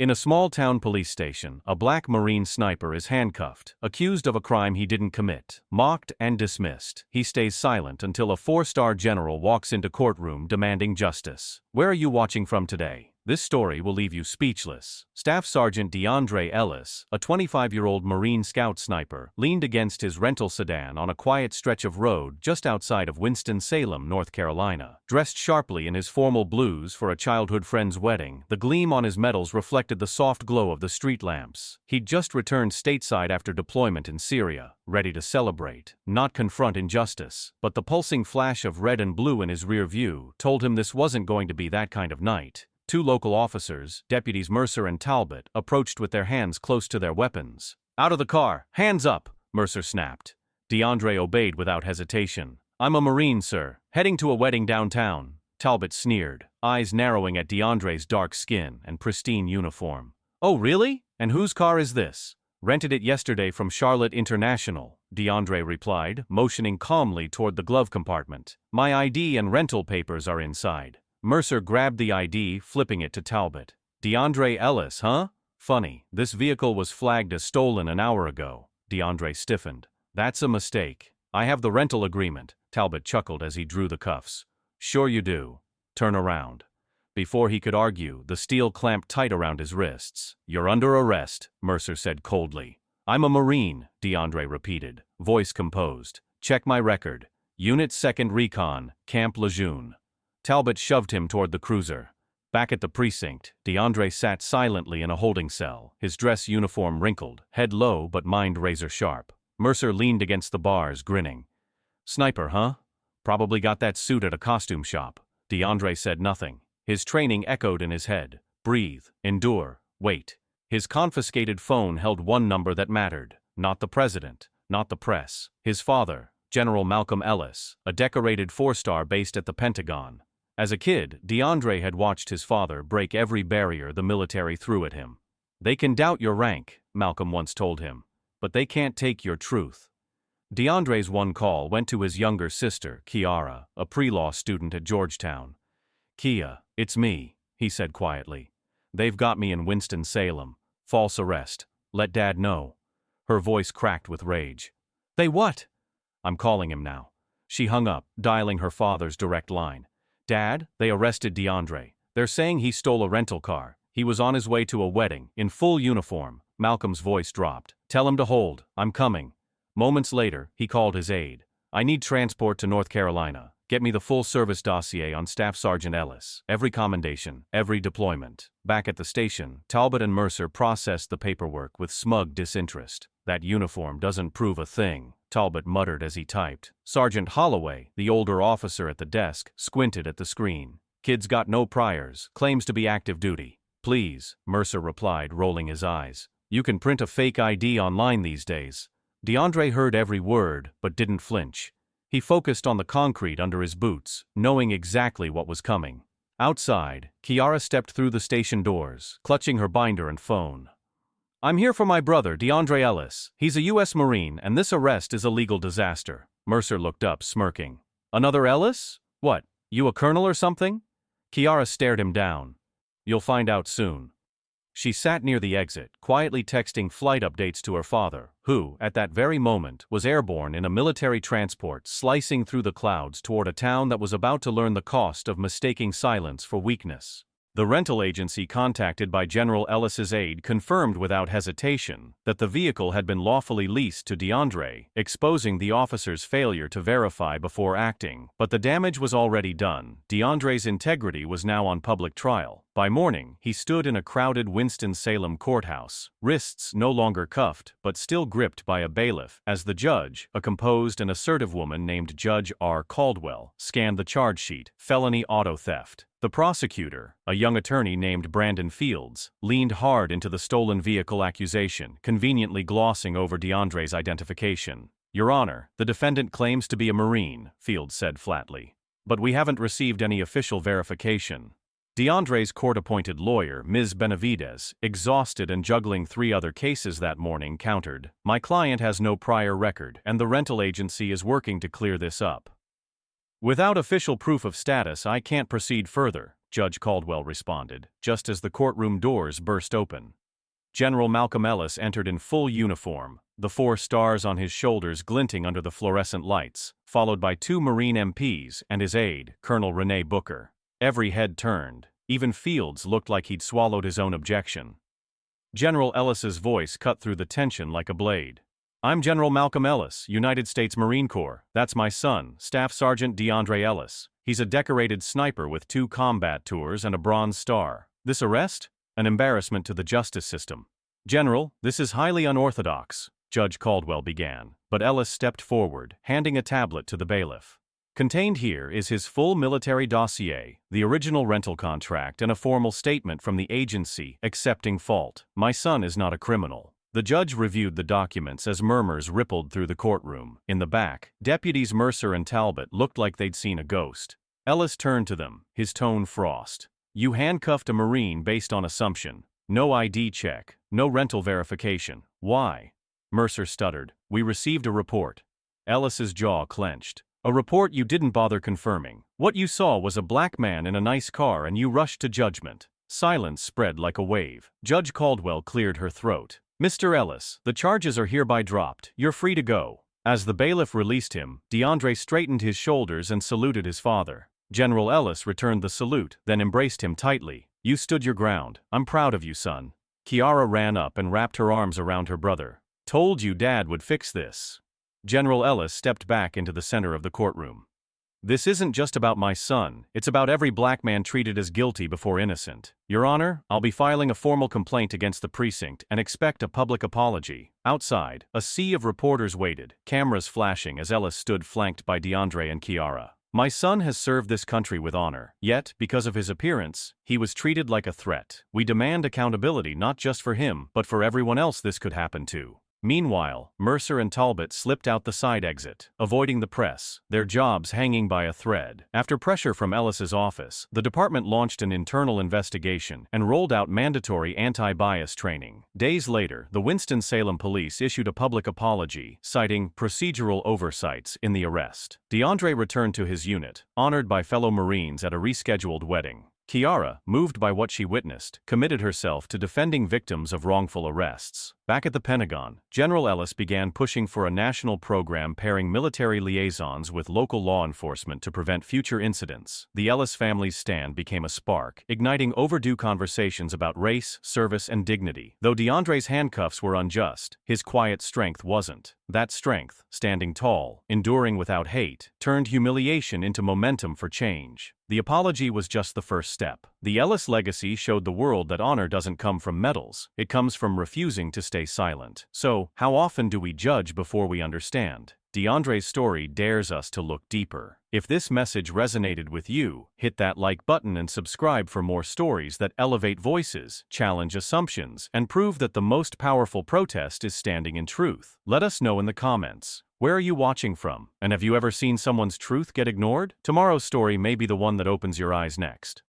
In a small-town police station, a black Marine sniper is handcuffed, accused of a crime he didn't commit, mocked and dismissed. He stays silent until a four-star general walks into courtroom demanding justice. Where are you watching from today? This story will leave you speechless. Staff Sergeant DeAndre Ellis, a 25-year-old Marine Scout sniper, leaned against his rental sedan on a quiet stretch of road just outside of Winston-Salem, North Carolina. Dressed sharply in his formal blues for a childhood friend's wedding, the gleam on his medals reflected the soft glow of the street lamps. He'd just returned stateside after deployment in Syria, ready to celebrate, not confront injustice. But the pulsing flash of red and blue in his rear view told him this wasn't going to be that kind of night. Two local officers, Deputies Mercer and Talbot, approached with their hands close to their weapons. "Out of the car! Hands up!" Mercer snapped. DeAndre obeyed without hesitation. "I'm a Marine, sir. Heading to a wedding downtown." Talbot sneered, eyes narrowing at DeAndre's dark skin and pristine uniform. "Oh, really? And whose car is this?" "Rented it yesterday from Charlotte International," DeAndre replied, motioning calmly toward the glove compartment. "My ID and rental papers are inside." Mercer grabbed the ID, flipping it to Talbot. "DeAndre Ellis, huh? Funny, this vehicle was flagged as stolen an hour ago." DeAndre stiffened. "That's a mistake. I have the rental agreement," Talbot chuckled as he drew the cuffs. "Sure you do. Turn around." Before he could argue, the steel clamped tight around his wrists. "You're under arrest," Mercer said coldly. "I'm a Marine," DeAndre repeated, voice composed. "Check my record. Unit 2nd Recon, Camp Lejeune." Talbot shoved him toward the cruiser. Back at the precinct, DeAndre sat silently in a holding cell, his dress uniform wrinkled, head low but mind razor-sharp. Mercer leaned against the bars, grinning. "Sniper, huh? Probably got that suit at a costume shop." DeAndre said nothing. His training echoed in his head. Breathe, endure, wait. His confiscated phone held one number that mattered. Not the president, not the press. His father, General Malcolm Ellis, a decorated four-star based at the Pentagon. As a kid, DeAndre had watched his father break every barrier the military threw at him. "They can doubt your rank," Malcolm once told him, "but they can't take your truth." DeAndre's one call went to his younger sister, Kiara, a pre-law student at Georgetown. "Kia, it's me," he said quietly. "They've got me in Winston-Salem. False arrest. Let Dad know." Her voice cracked with rage. "They what?" "I'm calling him now." She hung up, dialing her father's direct line. "Dad, they arrested DeAndre. They're saying he stole a rental car. He was on his way to a wedding, in full uniform." Malcolm's voice dropped. "Tell him to hold. I'm coming." Moments later, he called his aide. "I need transport to North Carolina. Get me the full-service dossier on Staff Sergeant Ellis. Every commendation, every deployment." Back at the station, Talbot and Mercer processed the paperwork with smug disinterest. "That uniform doesn't prove a thing," Talbot muttered as he typed. Sergeant Holloway, the older officer at the desk, squinted at the screen. "Kid's got no priors, claims to be active duty." "Please," Mercer replied, rolling his eyes. "You can print a fake ID online these days." DeAndre heard every word, but didn't flinch. He focused on the concrete under his boots, knowing exactly what was coming. Outside, Kiara stepped through the station doors, clutching her binder and phone. "I'm here for my brother, DeAndre Ellis. He's a U.S. Marine, and this arrest is a legal disaster." Mercer looked up, smirking. "Another Ellis? What, you a colonel or something?" Kiara stared him down. "You'll find out soon." She sat near the exit, quietly texting flight updates to her father, who, at that very moment, was airborne in a military transport slicing through the clouds toward a town that was about to learn the cost of mistaking silence for weakness. The rental agency contacted by General Ellis's aide confirmed without hesitation that the vehicle had been lawfully leased to DeAndre, exposing the officer's failure to verify before acting. But the damage was already done. DeAndre's integrity was now on public trial. By morning, he stood in a crowded Winston-Salem courthouse, wrists no longer cuffed but still gripped by a bailiff, as the judge, a composed and assertive woman named Judge R. Caldwell, scanned the charge sheet: felony auto theft. The prosecutor, a young attorney named Brandon Fields, leaned hard into the stolen vehicle accusation, conveniently glossing over DeAndre's identification. "Your Honor, the defendant claims to be a Marine," Fields said flatly. "But we haven't received any official verification." DeAndre's court-appointed lawyer, Ms. Benavides, exhausted and juggling 3 other cases that morning, countered, "My client has no prior record, and the rental agency is working to clear this up." Without official proof of status, I can't proceed further, Judge Caldwell responded, just as the courtroom doors burst open. General Malcolm Ellis entered in full uniform, the 4 stars on his shoulders glinting under the fluorescent lights, followed by 2 Marine MPs and his aide, Colonel Rene Booker. Every head turned. Even Fields looked like he'd swallowed his own objection. General Ellis's voice cut through the tension like a blade. I'm General Malcolm Ellis, United States Marine Corps. That's my son, Staff Sergeant DeAndre Ellis. He's a decorated sniper with 2 combat tours and a Bronze Star. This arrest? An embarrassment to the justice system. General, this is highly unorthodox, Judge Caldwell began, but Ellis stepped forward, handing a tablet to the bailiff. Contained here is his full military dossier, the original rental contract, and a formal statement from the agency accepting fault. My son is not a criminal. The judge reviewed the documents as murmurs rippled through the courtroom. In the back, Deputies Mercer and Talbot looked like they'd seen a ghost. Ellis turned to them, his tone frost. You handcuffed a Marine based on assumption. No ID check, no rental verification. Why? Mercer stuttered. We received a report. Ellis's jaw clenched. A report you didn't bother confirming. What you saw was a black man in a nice car and you rushed to judgment. Silence spread like a wave. Judge Caldwell cleared her throat. Mr. Ellis, the charges are hereby dropped. You're free to go. As the bailiff released him, DeAndre straightened his shoulders and saluted his father. General Ellis returned the salute, then embraced him tightly. You stood your ground. I'm proud of you, son. Kiara ran up and wrapped her arms around her brother. Told you Dad would fix this. General Ellis stepped back into the center of the courtroom. This isn't just about my son, it's about every black man treated as guilty before innocent. Your Honor, I'll be filing a formal complaint against the precinct and expect a public apology. Outside, a sea of reporters waited, cameras flashing as Ellis stood flanked by DeAndre and Kiara. My son has served this country with honor, yet, because of his appearance, he was treated like a threat. We demand accountability not just for him, but for everyone else this could happen to. Meanwhile, Mercer and Talbot slipped out the side exit, avoiding the press, their jobs hanging by a thread. After pressure from Ellis's office, the department launched an internal investigation and rolled out mandatory anti-bias training. Days later, the Winston-Salem police issued a public apology, citing procedural oversights in the arrest. DeAndre returned to his unit, honored by fellow Marines at a rescheduled wedding. Kiara, moved by what she witnessed, committed herself to defending victims of wrongful arrests. Back at the Pentagon, General Ellis began pushing for a national program pairing military liaisons with local law enforcement to prevent future incidents. The Ellis family's stand became a spark, igniting overdue conversations about race, service, and dignity. Though DeAndre's handcuffs were unjust, his quiet strength wasn't. That strength, standing tall, enduring without hate, turned humiliation into momentum for change. The apology was just the first step. The Ellis legacy showed the world that honor doesn't come from medals, it comes from refusing to stay silent. So, how often do we judge before we understand? DeAndre's story dares us to look deeper. If this message resonated with you, hit that like button and subscribe for more stories that elevate voices, challenge assumptions, and prove that the most powerful protest is standing in truth. Let us know in the comments. Where are you watching from? And have you ever seen someone's truth get ignored? Tomorrow's story may be the one that opens your eyes next.